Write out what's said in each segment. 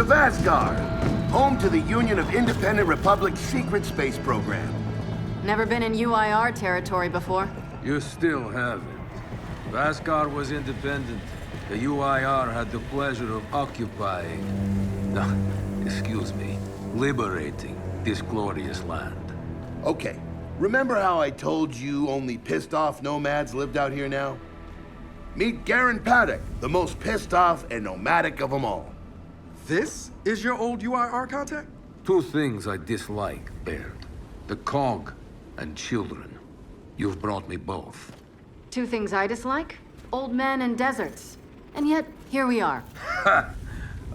Vasgar, home to the Union of Independent Republic's secret space program. Never been in UIR territory before. You still haven't. Vasgar was independent. The UIR had the pleasure of occupying... No, excuse me. Liberating this glorious land. Okay, remember how I told you only pissed-off nomads lived out here now? Meet Garen Paddock, the most pissed-off and nomadic of them all. This is your old UIR contact? Two things I dislike, Baird. The cog and children. You've brought me both. Two things I dislike? Old men and deserts. And yet, here we are. Ha!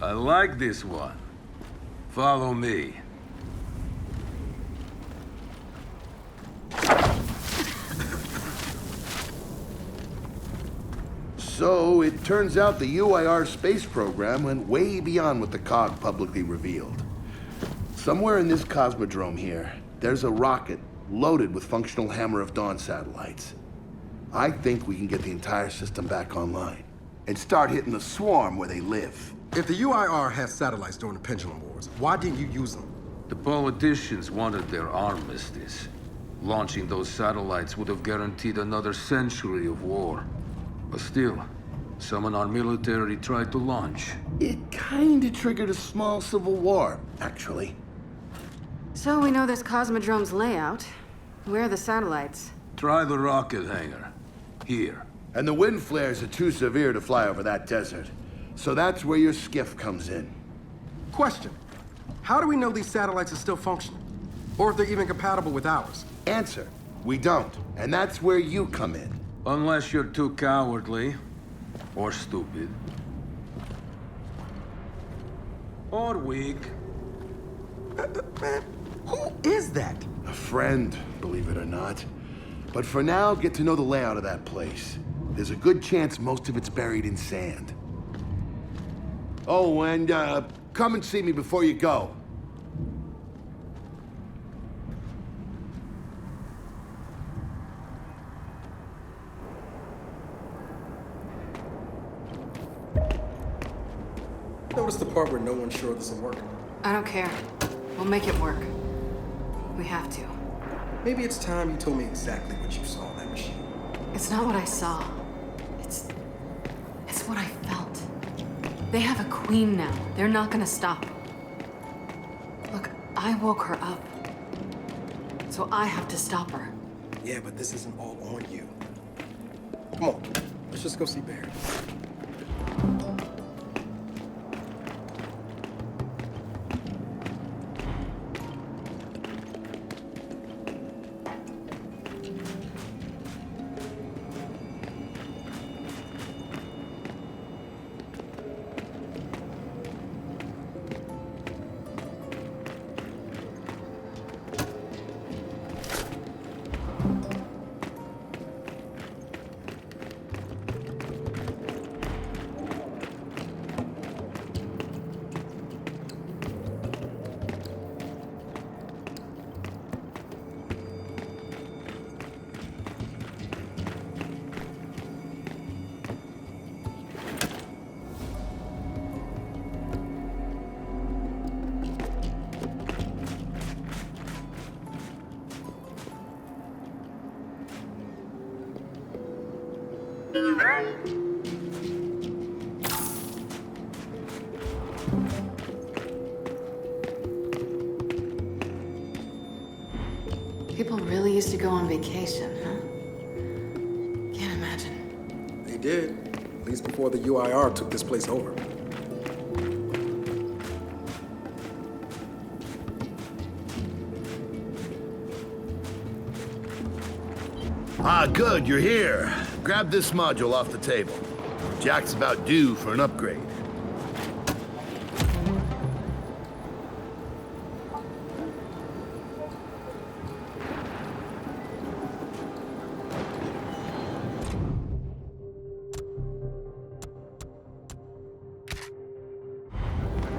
I like this one. Follow me. So, it turns out the UIR space program went way beyond what the COG publicly revealed. Somewhere in this cosmodrome here, there's a rocket loaded with functional Hammer of Dawn satellites. I think we can get the entire system back online and start hitting the swarm where they live. If the UIR had satellites during the Pendulum Wars, why didn't you use them? The politicians wanted their armistice. Launching those satellites would have guaranteed another century of war. But still, some in our military tried to launch. It kinda triggered a small civil war, actually. So we know this Cosmodrome's layout. Where are the satellites? Try the rocket hangar. Here. And the wind flares are too severe to fly over that desert. So that's where your skiff comes in. Question. How do we know these satellites are still functional? Or if they're even compatible with ours? Answer. We don't. And that's where you come in. Unless you're too cowardly. Or stupid. Or weak. Man, who is that? A friend, believe it or not. But for now, get to know the layout of that place. There's a good chance most of it's buried in sand. Oh, and come and see me before you go. Notice the part where no one's sure this will work. I don't care. We'll make it work. We have to. Maybe it's time you told me exactly what you saw in that machine. It's not what I saw. It's what I felt. They have a queen now. They're not gonna stop. Look, I woke her up. So I have to stop her. Yeah, but this isn't all on you. Come on, let's just go see Baird. People really used to go on vacation, huh? Can't imagine. They did, at least before the UIR took this place over. Ah, good, you're here. Grab this module off the table. Jack's about due for an upgrade.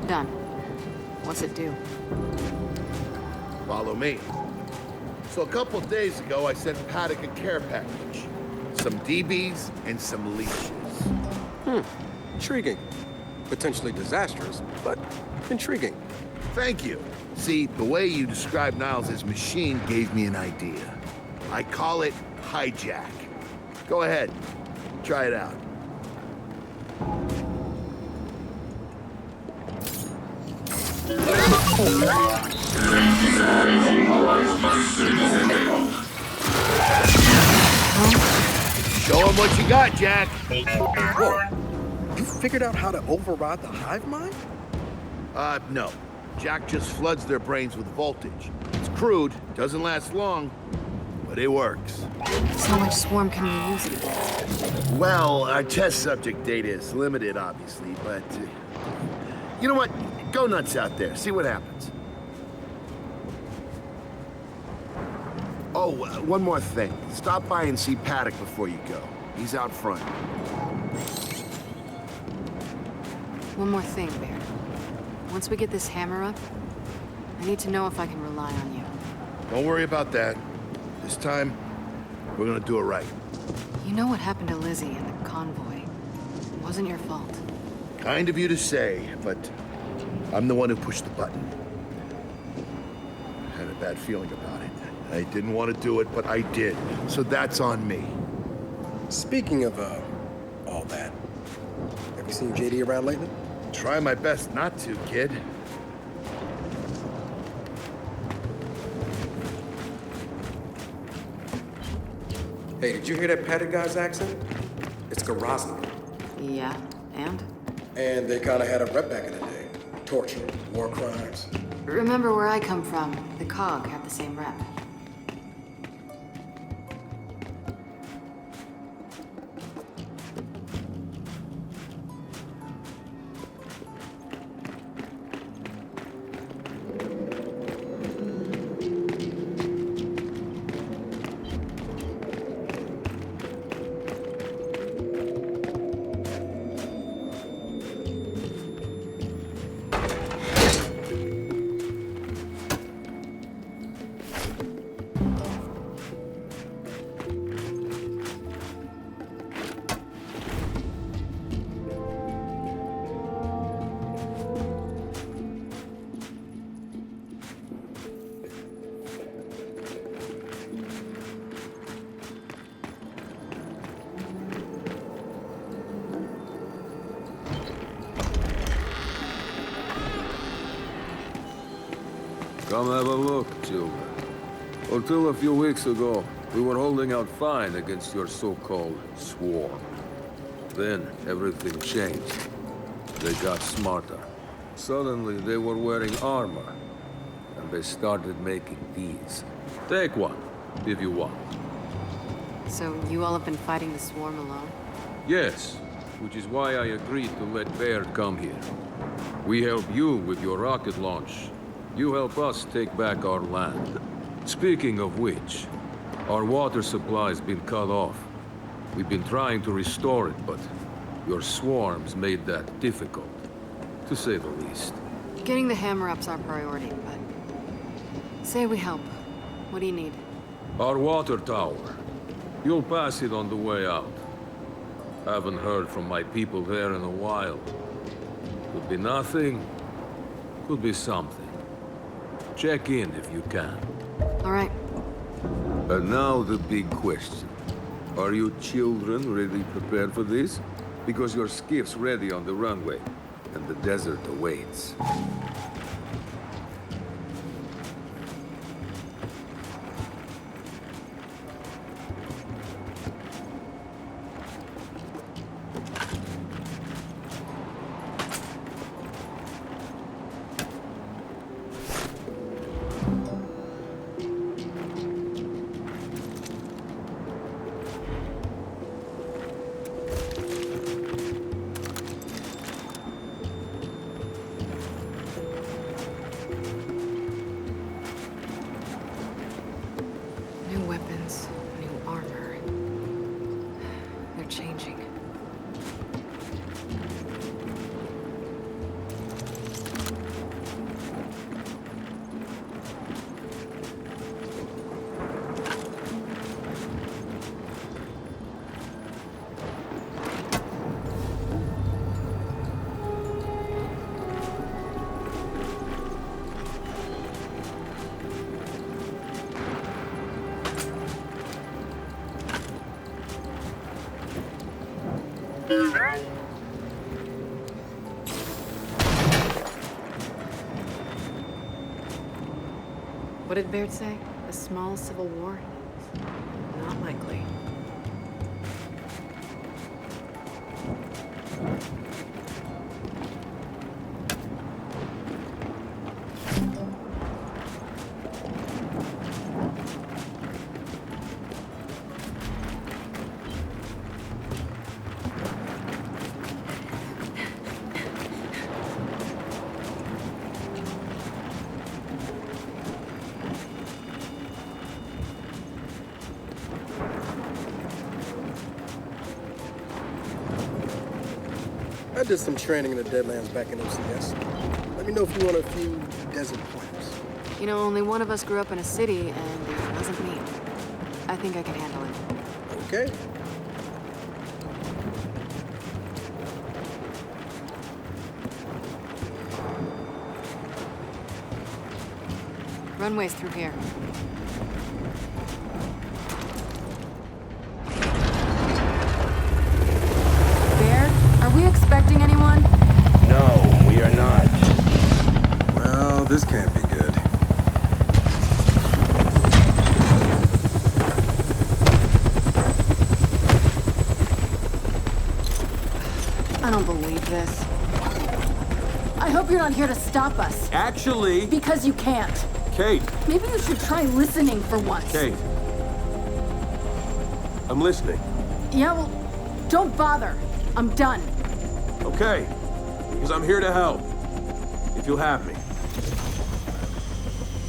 Done. What's it do? Follow me. So a couple days ago, I sent Paddock a care package. Some DBs and some leashes. Intriguing. Potentially disastrous, but intriguing. Thank you. See, the way you described Niles' machine gave me an idea. I call it hijack. Go ahead. Try it out. Show him what you got, Jack. Whoa, you figured out how to override the hive mind? No. Jack just floods their brains with voltage. It's crude, doesn't last long, but it works. So how much swarm can we use it? Well, our test subject data is limited, obviously, but... you know what? Go nuts out there. See what happens. Oh, one more thing. Stop by and see Paddock before you go. He's out front. One more thing, Baird. Once we get this hammer up, I need to know if I can rely on you. Don't worry about that. This time, we're gonna do it right. You know what happened to Lizzie and the convoy. It wasn't your fault. Kind of you to say, but I'm the one who pushed the button. I had a bad feeling about it. I didn't want to do it, but I did. So that's on me. Speaking of, all that, have you seen JD around lately? Try my best not to, kid. Hey, did you hear that Paddock guy's accent? It's Garosny. Yeah, and? And they kind of had a rep back in the day. Torture, war crimes. Remember where I come from, the COG have the same rep. Come have a look, children. Until a few weeks ago, we were holding out fine against your so-called swarm. Then, everything changed. They got smarter. Suddenly, they were wearing armor. And they started making these. Take one, if you want. So you all have been fighting the swarm alone? Yes, which is why I agreed to let Baird come here. We help you with your rocket launch. You help us take back our land. Speaking of which, our water supply's been cut off. We've been trying to restore it, but your swarms made that difficult, to say the least. Getting the hammer up's our priority, but... say we help. What do you need? Our water tower. You'll pass it on the way out. Haven't heard from my people there in a while. Could be nothing, could be something. Check in if you can. All right. And now the big question. Are you children really prepared for this? Because your skiff's ready on the runway, and the desert awaits. What did Baird say? A small civil war? Not likely. I did some training in the Deadlands back in OCS. Let me know if you want a few desert pointers. You know, only one of us grew up in a city, and it wasn't me. I think I can handle it. Okay. Runway's through here. Baird, are we expecting anyone? No, we are not. Well, this can't be good. I don't believe this. I hope you're not here to stop us. Actually, Because you can't. Kait, Maybe you should try listening for once. Kait. I'm listening. Yeah, well, don't bother. I'm done. Okay. Because I'm here to help. If you'll have me.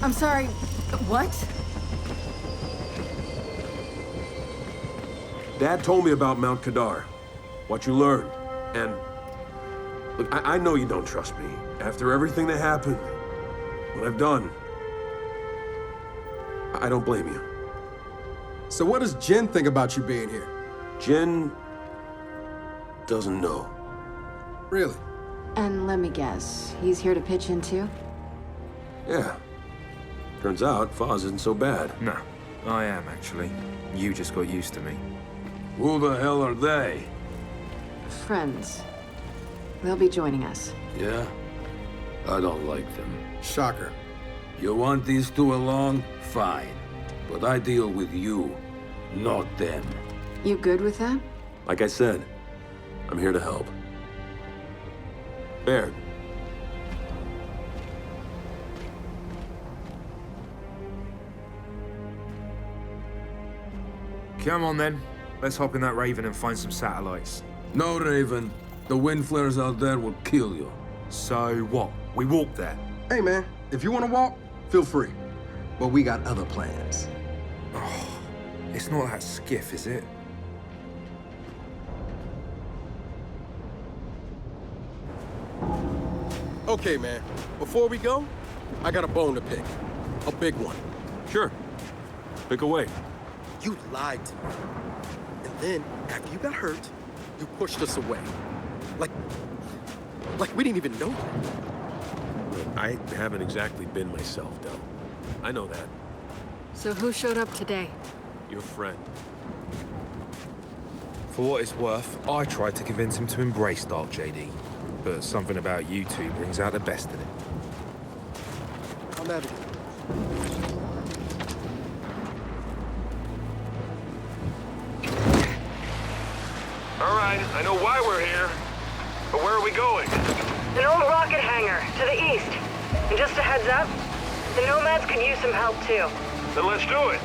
I'm sorry. What? Dad told me about Mount Kadar. What you learned. And look, I know you don't trust me. After everything that happened, what I've done, I don't blame you. So what does Jen think about you being here? Jen doesn't know. Really? And let me guess, he's here to pitch in too? Yeah. Turns out Foz isn't so bad. No, I am actually. You just got used to me. Who the hell are they? Friends. They'll be joining us. Yeah? I don't like them. Shocker. You want these two along? Fine. But I deal with you, not them. You good with that? Like I said, I'm here to help. Baird. Come on then. Let's hop in that Raven and find some satellites. No, Raven. The wind flares out there will kill you. So what? We walk there. Hey, man, if you want to walk, feel free. But we got other plans. It's not that skiff, is it? Okay, man, before we go, I got a bone to pick. A big one. Sure. Pick away. You lied to me. And then, after you got hurt, you pushed us away. Like we didn't even know you. I haven't exactly been myself, though. I know that. So who showed up today? Your friend. For what it's worth, I tried to convince him to embrace Dark JD. But something about you two brings out the best in it. I'll navigate. All right, I know why we're here, but where are we going? An old rocket hangar, to the east. And just a heads up, the Nomads could use some help too. Then let's do it.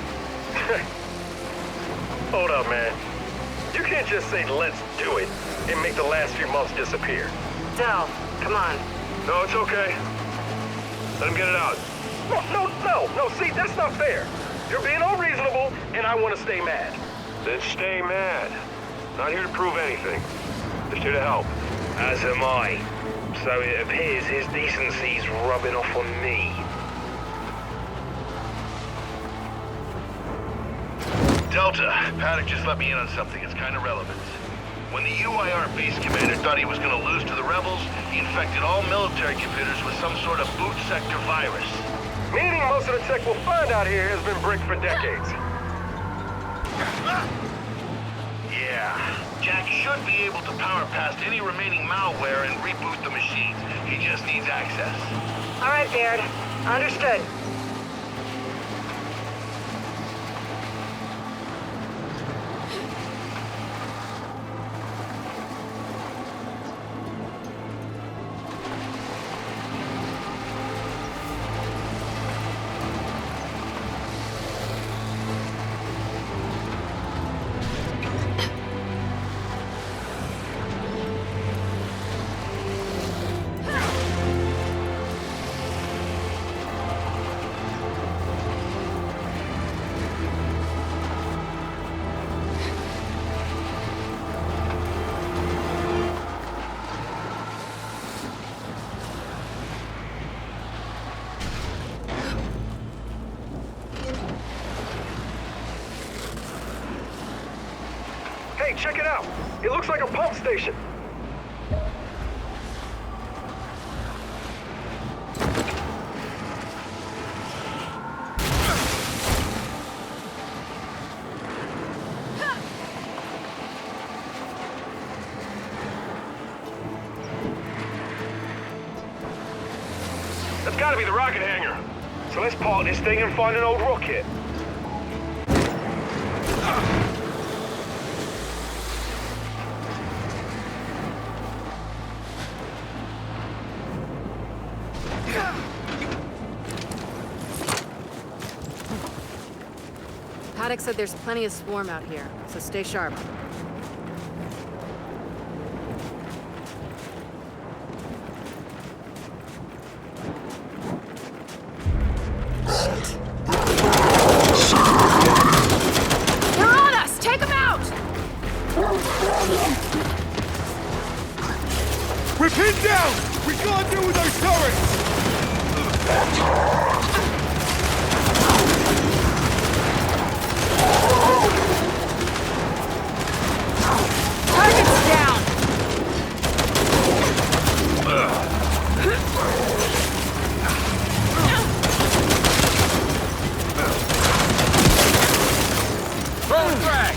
Hold up, man. You can't just say let's do it and make the last few months disappear. Del, come on. No, it's okay. Let him get it out. No, see, that's not fair. You're being unreasonable, and I want to stay mad. Then stay mad. Not here to prove anything. Just here to help. As am I. So it appears his decency's rubbing off on me. Delta, Paddock just let me in on something. It's kind of relevant. When the UIR base commander thought he was going to lose to the rebels, he infected all military computers with some sort of boot sector virus. Meaning most of the tech we'll find out here has been bricked for decades. Yeah. Jack should be able to power past any remaining malware and reboot the machines. He just needs access. All right, Baird. Understood. Hey, check it out. It looks like a pump station. That's gotta be the rocket hangar. So let's park this thing and find an old rocket. Paddock said there's plenty of swarm out here, so stay sharp. They're on us! Take them out! We're pinned down! We can't deal with those turrets! Target's down! Roll frag!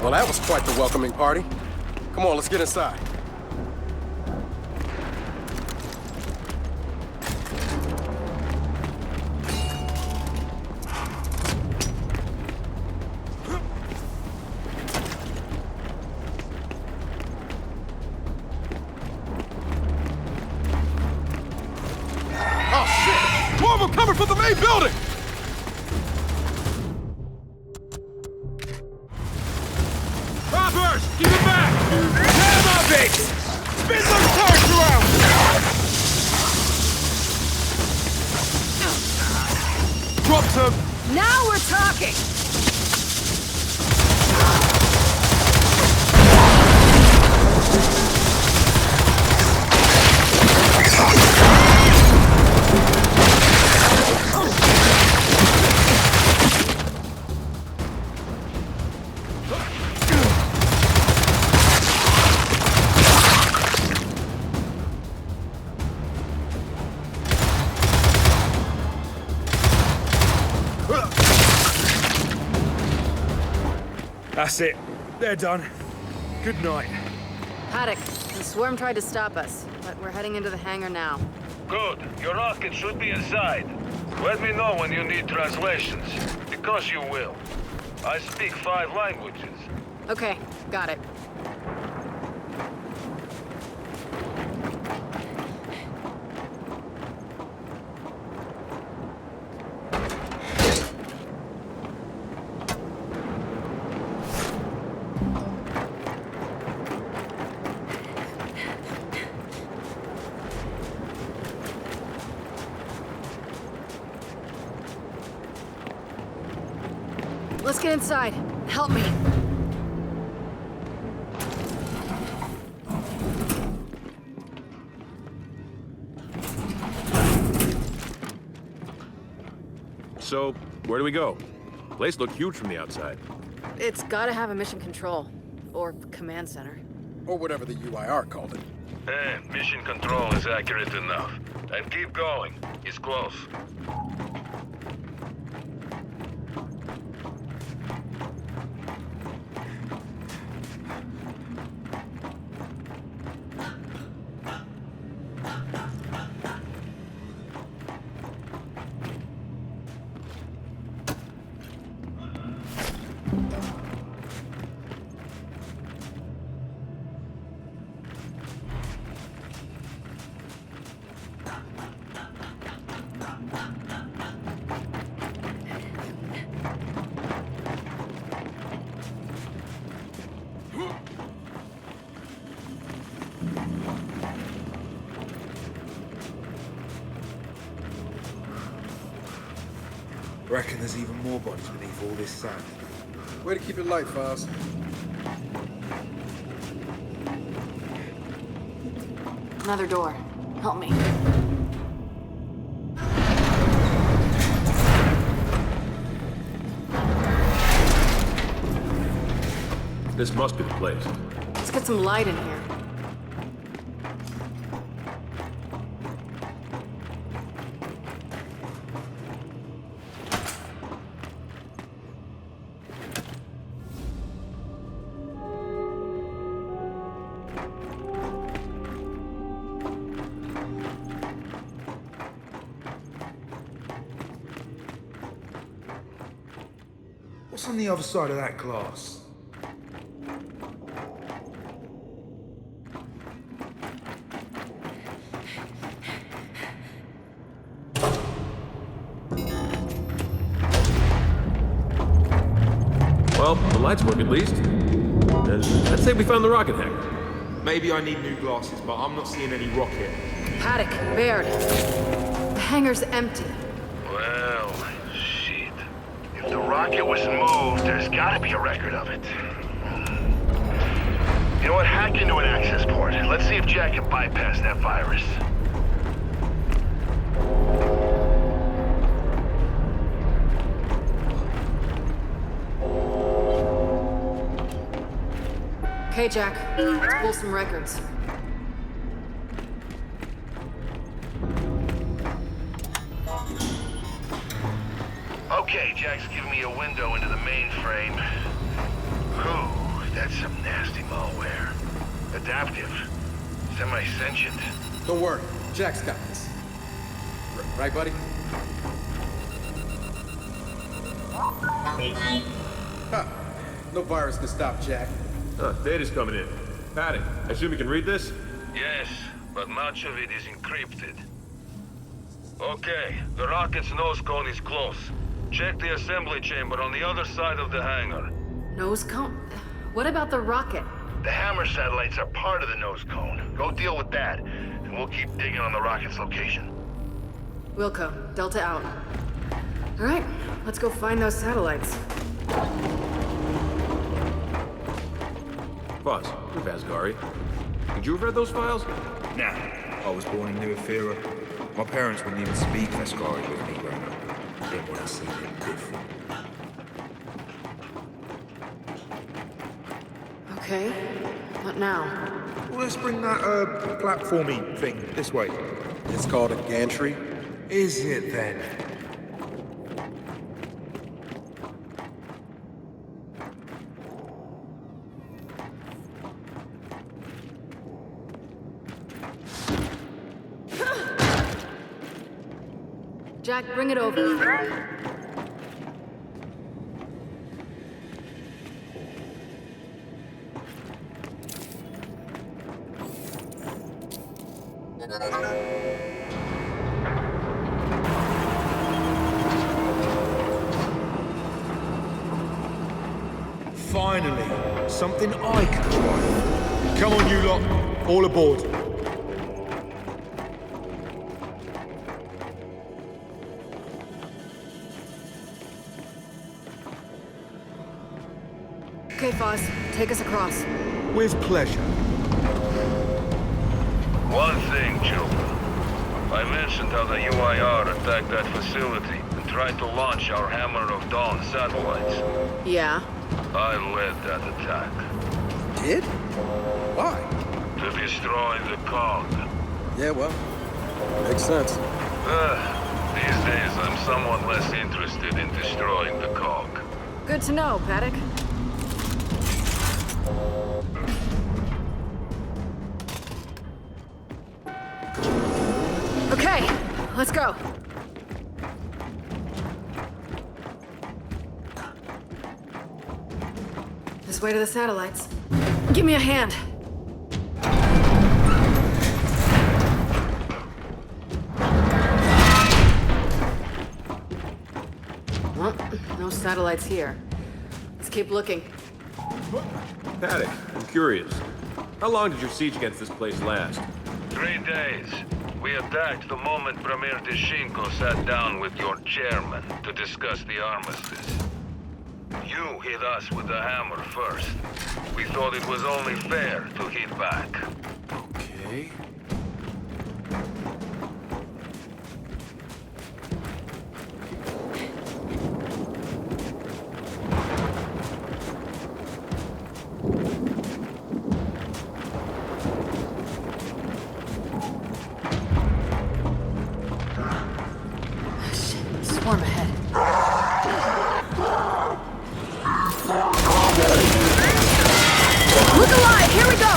Well, that was quite the welcoming party. Come on, let's get inside. Oh, shit! More of them coming from the main building! Robbers! Keep it back! Tear them up, Biggs! Spin those turrets around! Drop some! Now we're talking! That's it. They're done. Good night. Paddock, the swarm tried to stop us, but we're heading into the hangar now. Good. Your rocket should be inside. Let me know when you need translations, because you will. I speak 5 languages. Okay, got it. Let's get inside. Help me. So, where do we go? Place looked huge from the outside. It's gotta have a mission control. Or command center. Or whatever the UIR called it. Mission control is accurate enough. And keep going. It's close. Reckon there's even more bodies beneath all this sand. Way to keep it light, Foz. Another door. Help me. This must be the place. Let's get some light in here. What's on the other side of that glass? Well, the lights work at least. And I'd say we found the rocket hangar. Maybe I need new glasses, but I'm not seeing any rocket. Paddock, Baird. The hangar's empty. Well, shit. If the rocket was moved, there's gotta be a record of it. You know what? Hack into an access port. Let's see if Jack can bypass that virus. Okay, Jack. Let's pull some records. Okay, Jack's giving me a window into the mainframe. Whew, that's some nasty malware. Adaptive. Semi-sentient. Don't worry, Jack's got this. Right, buddy? Huh. No virus can stop Jack. Data's coming in. Paddock, I assume you can read this? Yes, but much of it is encrypted. Okay, the rocket's nose cone is close. Check the assembly chamber on the other side of the hangar. Nose cone? What about the rocket? The Hammer satellites are part of the nose cone. Go deal with that, and we'll keep digging on the rocket's location. Wilco, Delta out. All right, let's go find those satellites. Boss, you're Vasgari. Could you have read those files? Nah, I was born in New Ephyra. My parents wouldn't even speak Vasgari with me growing up. Didn't want to see them different. Okay, what now? Well, let's bring that, platformy thing this way. It's called a gantry. Is it then? Jack, bring it over. Finally, something I can try. Come on, you lot. All aboard. Okay, Foz, take us across. With pleasure. One thing, Joker. I mentioned how the UIR attacked that facility and tried to launch our Hammer of Dawn satellites. Yeah? I led that attack. Did? Why? To destroy the cog. Yeah, well, makes sense. These days I'm somewhat less interested in destroying the cog. Good to know, Paddock. Okay, let's go. This way to the satellites. Give me a hand. Well, no satellites here. Let's keep looking. Paddock, I'm curious. How long did your siege against this place last? 3 days. We attacked the moment Premier Deshinko sat down with your chairman to discuss the armistice. You hit us with the hammer first. We thought it was only fair to hit back. Okay. Swarm ahead. Look alive! Here we go!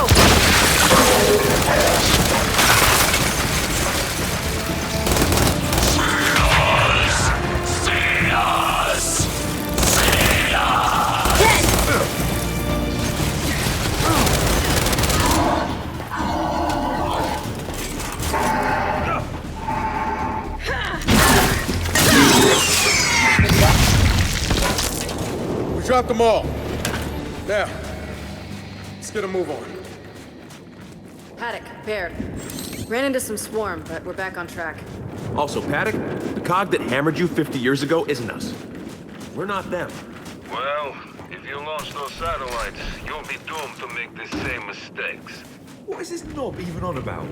We dropped them all. Now, let's get a move on. Paddock, Baird. Ran into some swarm, but we're back on track. Also, Paddock, the cog that hammered you 50 years ago isn't us. We're not them. Well, if you launch those satellites, you'll be doomed to make the same mistakes. What is this knob even on about?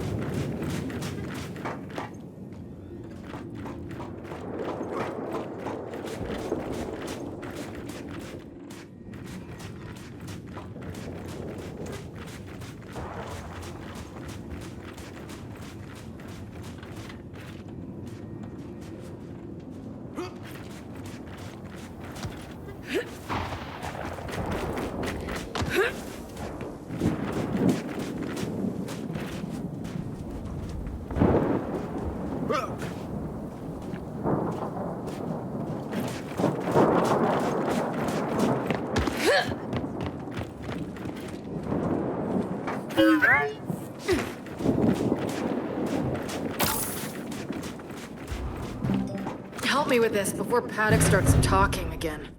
Help me with this before Paddock starts talking again.